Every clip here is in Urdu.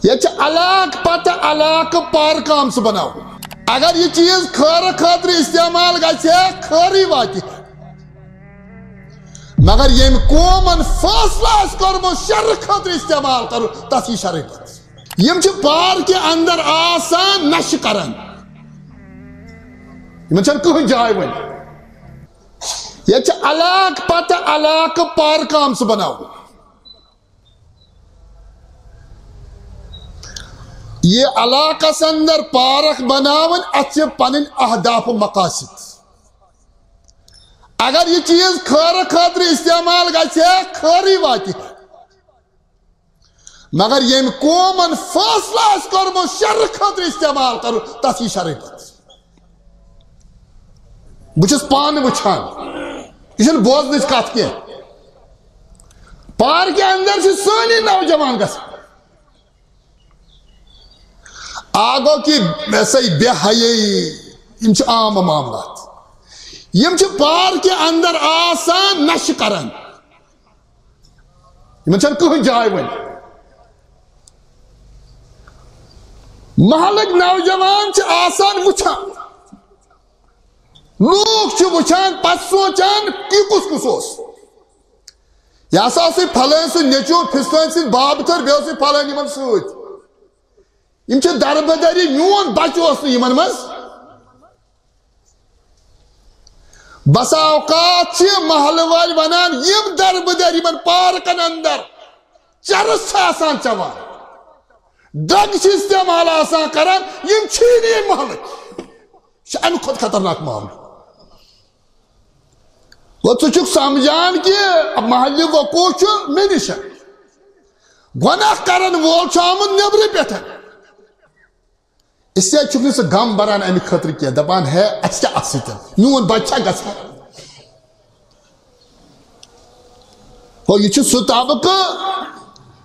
یہ علاق پتہ علاق پارکام سے بناو اگر یہ چیز خیر خاطر استعمال گژھِ خیری واتہِ مگر یم قومن فاصلہ آسہِ کوٚرمُت شر خاطر استعمال کرو تس یہ شرٕے پتہٕ یم چھِ پارکہِ اندر آسان نشہِ کران یمن چھنہٕ کٕہٕنۍ جاے وۄنۍ یہ علاق پتہ علاق پارکام سے بناو یہ علاقس اندر پارک بناون اتھ پنن اہداف و مقاصد اگر یہ چیز خیر خاطر استعمال گژھِ خیری واتہِ مگر یم قومن فاصلہ آسہِ کوٚرمُت شر خاطر استعمال کرو تس یہ شرٕے پتہٕ بہٕ چھُس پانہٕ وٕچھان یہ چھنہٕ بوزنٕچ کتھ کینٛہہ پارکہِ اندر چھِ سٲنی نوجوان گژھان آگو کی صحیح بے حیائی یم چھ عام معاملات یم چھ پارکہِ اندر آسان نشہِ کران یمن چھنہٕ کٕہٕنۍ جاے وۄنۍ محلٕکۍ نوجوان چھ آسان وٕچھان لوٗکھ چھِ وٕچھان پتہٕ سونٛچان یہِ کُس کُس اوس یہِ ہسا اوسُے پھلٲنۍ سُنٛد نیٚچوٗ فِستٲنۍ سٕنٛدۍ بابتھٕر بیٚیہِ اوسُے پھلٲنۍ یمن سۭتۍ یم چھ دربدری میون بچہ اوس نہٕ یمن منٛز بسا اوقات چھ محلہٕ وٲلۍ ونان یم دربدر یمن پارکن اندر چرس چھ آسان چوان ڈرگ چھ استعمال آسان کران یم چھی نہٕ ییٚمہِ محلٕکۍ یہ چھ امہِ کھۄتہٕ خطرناک معاملہٕ گوٚو ژٕ چھُکھ سمجھان کہ محلہِ وقوع چھُ مےٚ نِش گۄناہ کرن وول چھُ آمُت نیٚبرٕ پٮ۪ٹھ اس سے چھُکھ نہٕ ژٕ غم بران امہِ خٲطرٕ کینٛہہ دپان ہے اَسہِ کیٛاہ اَتھ سۭتۍ میون بچہ چھا گژھان گوٚو یہِ چھُ سُہ طبقہٕ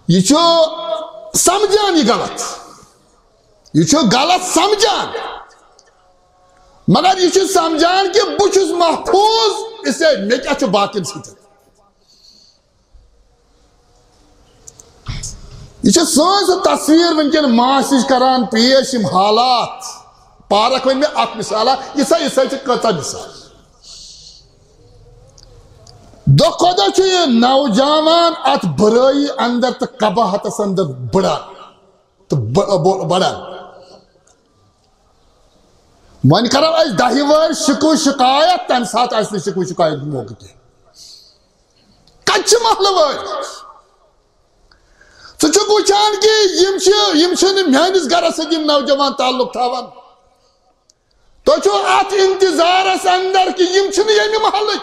یہِ چھُ سمجھان یہِ چھُ غلط سمجھان مگر یہ چھُ سمجھان کہ بہٕ چھُس محفوظ اس لیے مےٚ کیٛاہ چھُ باقین سۭتۍ یہ چھِ سٲنۍ سۄ تصویر ونکین معاشرٕچ کران پیش یم حالات پارک ون مےٚ اکھ مثالا یِژھے چھِ کۭژاہ مثال دۄہ کھۄتہٕ دۄہ چھُ یہِ نوجوان اتھ برٲیی اندر تہٕ قباحتس اندر بڑان تہٕ بڑان وۄنۍ کرو أسۍ دہہِ وٲرۍ شکوٕ شکایت تمہِ ساتہٕ آسہِ نہٕ شکوٕ شکایت موقعہٕ کینٛہہ کتہِ چھِ محلہٕ وٲلۍ ژٕ چھُکھ وٕچھان کہ یم چھِنہٕ میٲنِس گرس سۭتۍ یم نوجوان تعلق تھاوان تُہۍ چھِو اتھ انتظارس اندر کہ یم چھِنہٕ ییٚمہِ محلٕکۍ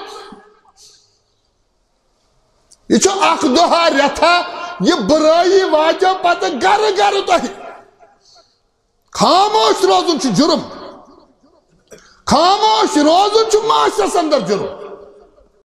یہ چھُ اکھ دۄہا رٮ۪تھا یہِ برٲیی واتیو پتہٕ گرٕ گرٕ تۄہہِ خاموش روزُن چھُ جُرم خاموش روزُن چھُ معاشرس اندر جُرم